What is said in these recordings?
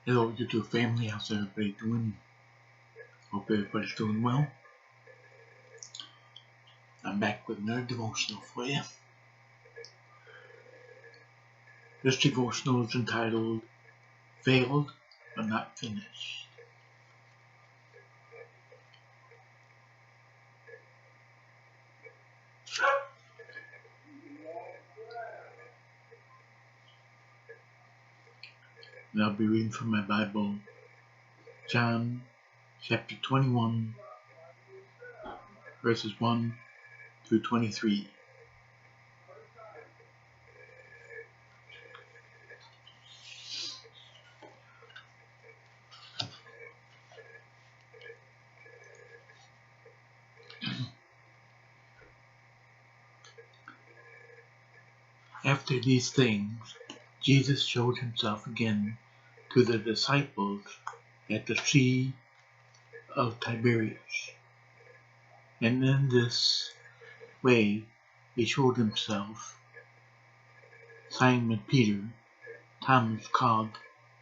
Hello, YouTube family. How's everybody doing? Hope everybody's doing well. I'm back with another devotional for you. This devotional is entitled Failed but Not Finished. And I'll be reading from my Bible, John chapter 21, verses 1 through 23. After these things, Jesus showed himself again to the disciples at the Sea of Tiberias. And in this way he showed himself Simon Peter, Thomas called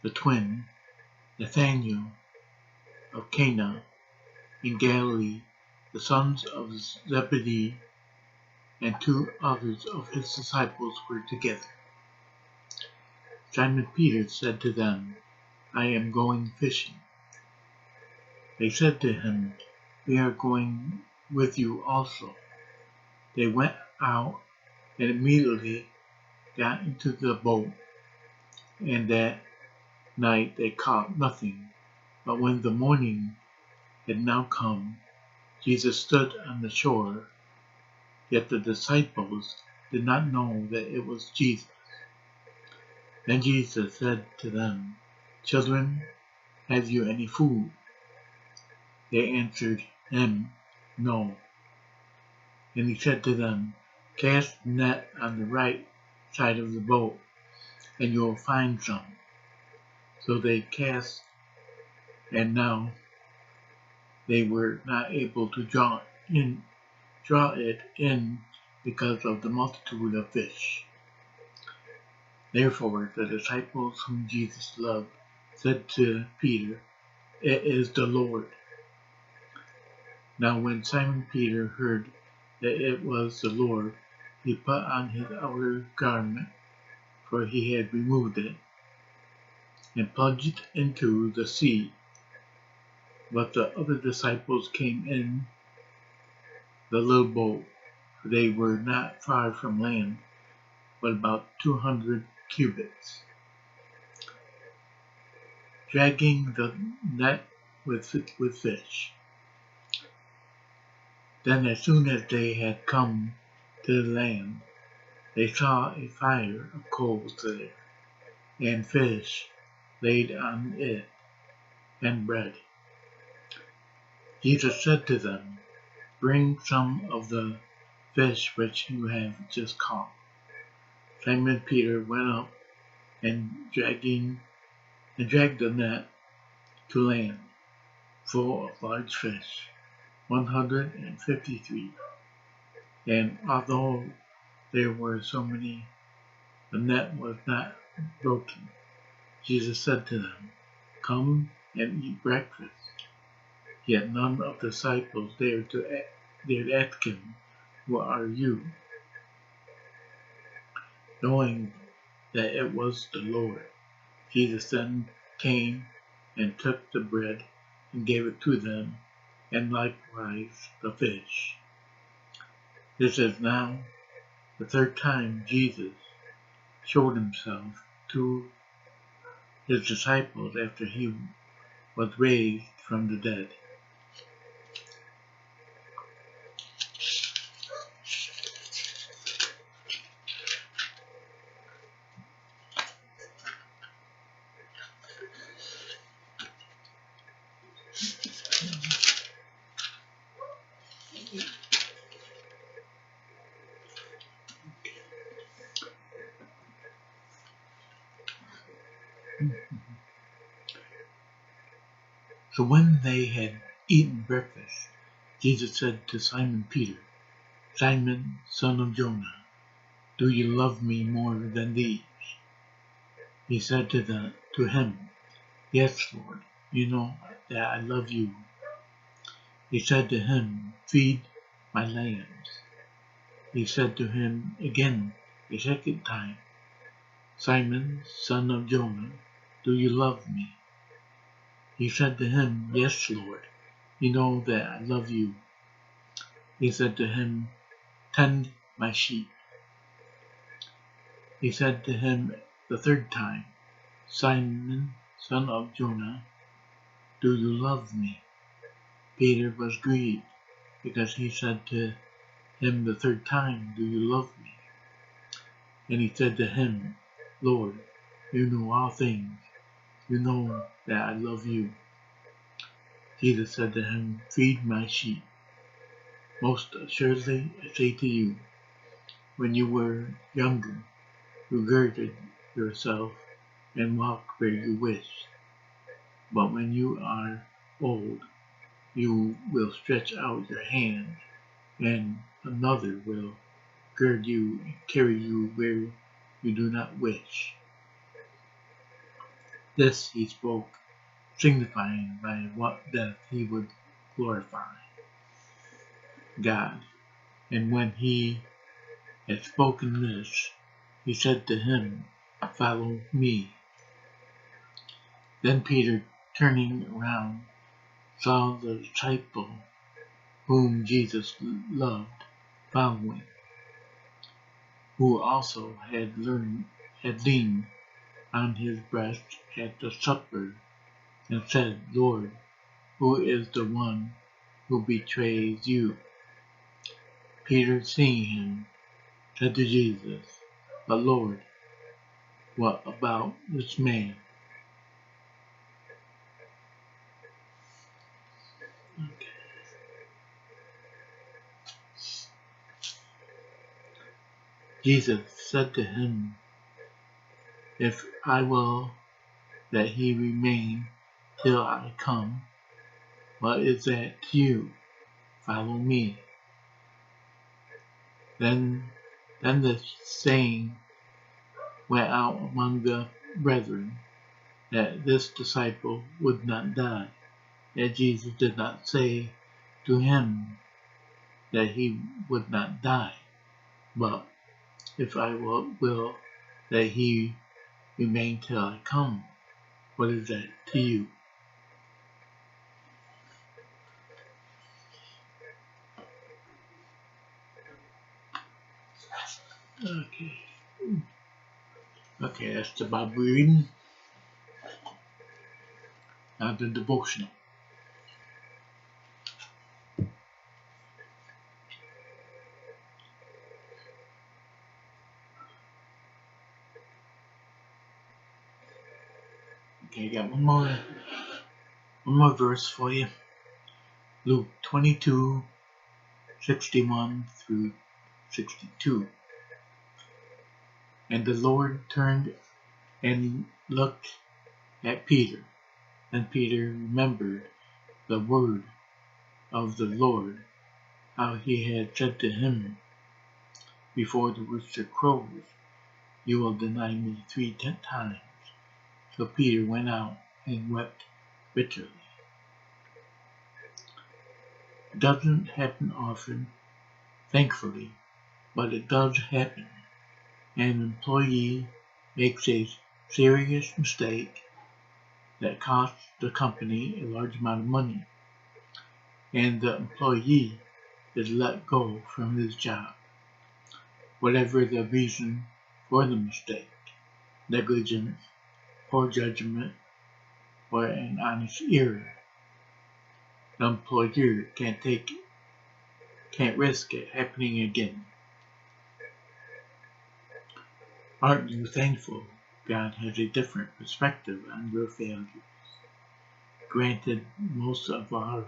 the twin, Nathanael of Cana in Galilee, the sons of Zebedee, and two others of his disciples were together. Simon Peter said to them, I am going fishing. They said to him, We are going with you also. They went out and immediately got into the boat, and that night they caught nothing. But when the morning had now come, Jesus stood on the shore, yet the disciples did not know that it was Jesus. Then Jesus said to them, Children, have you any food? They answered him, No. And he said to them, Cast the net on the right side of the boat, and you will find some. So they cast, and now they were not able to draw it in because of the multitude of fish. Therefore the disciples whom Jesus loved said to Peter, It is the Lord. Now when Simon Peter heard that it was the Lord, he put on his outer garment, for he had removed it, and plunged into the sea. But the other disciples came in the little boat, for they were not far from land, but about 200 cubits, dragging the net with fish. Then as soon as they had come to the land, they saw a fire of coals there, and fish laid on it, and bread. Jesus said to them, Bring some of the fish which you have just caught. Simon Peter went up and dragged the net to land, full of large fish, 153. And although there were so many, the net was not broken. Jesus said to them, Come and eat breakfast. Yet none of the disciples dared ask him, Who are you? Knowing that it was the Lord. Jesus then came and took the bread and gave it to them, and likewise the fish. This is now the third time Jesus showed himself to his disciples after he was raised from the dead. So when they had eaten breakfast, Jesus said to Simon Peter, Simon, son of Jonah, do you love me more than these? He said to him, Yes, Lord, you know that I love you. He said to him, feed my lambs. He said to him again a second time, Simon, son of Jonah, do you love me? He said to him, yes, Lord, you know that I love you. He said to him, tend my sheep. He said to him the third time, Simon, son of Jonah, do you love me? Peter was grieved because he said to him the third time, do you love me? And he said to him, Lord, you know all things. You know that I love you. Jesus said to him, feed my sheep. Most assuredly I say to you, when you were younger, you girded yourself and walked where you wished. But when you are old, you will stretch out your hand, and another will gird you and carry you where you do not wish. This he spoke, signifying by what death he would glorify God. And when he had spoken this, he said to him, follow me. Then Peter, turning around, saw the disciple whom Jesus loved following, who also had leaned on his breast at the supper and said, Lord, who is the one who betrays you? Peter, seeing him, said to Jesus, but Lord, what about this man? Okay. Jesus said to him, if I will that he remain till I come, what is that to you? Follow me. Then the saying went out among the brethren that this disciple would not die. Yet Jesus did not say to him that he would not die, but if I will that he remain till I come, what is that to you? Okay, that's the Bible reading. Now the devotional. Okay, I got one more verse for you. Luke 22:61 through 62. And the Lord turned and looked at Peter. And Peter remembered the word of the Lord, how he had said to him, before the rooster crows, you will deny me 3 times. So Peter went out and wept bitterly. It doesn't happen often, thankfully, but it does happen. An employee makes a serious mistake that costs the company a large amount of money, and the employee is let go from his job. Whatever the reason for the mistake, negligence, poor judgment, or an honest error, the employer can't risk it happening again. Aren't you thankful God has a different perspective on your failures? Granted, most of our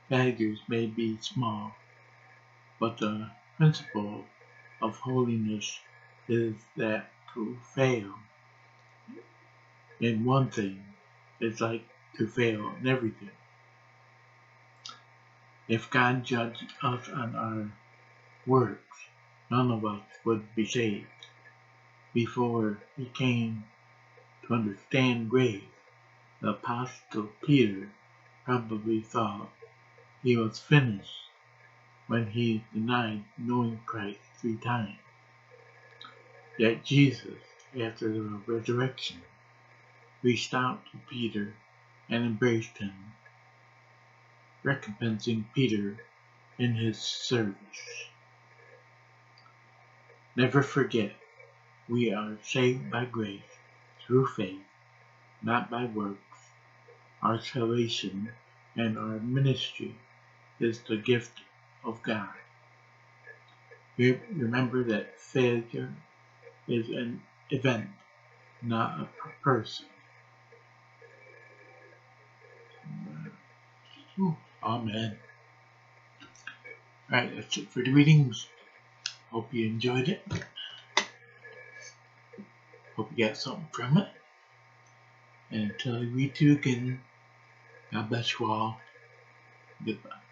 failures may be small, but the principle of holiness is that to fail in one thing is like to fail in everything. If God judged us on our works, none of us would be saved. Before he came to understand grace, The Apostle Peter probably thought he was finished when he denied knowing Christ 3 times. Yet Jesus, after the resurrection, reached out to Peter and embraced him, recompensing Peter in his service. Never forget, we are saved by grace through faith, not by works. Our salvation and our ministry is the gift of God. Remember that failure is an event, not a person. Amen. Alright, that's it for the readings. Hope you enjoyed it. Hope you got something from it. And until I read to you again, God bless you all. Goodbye.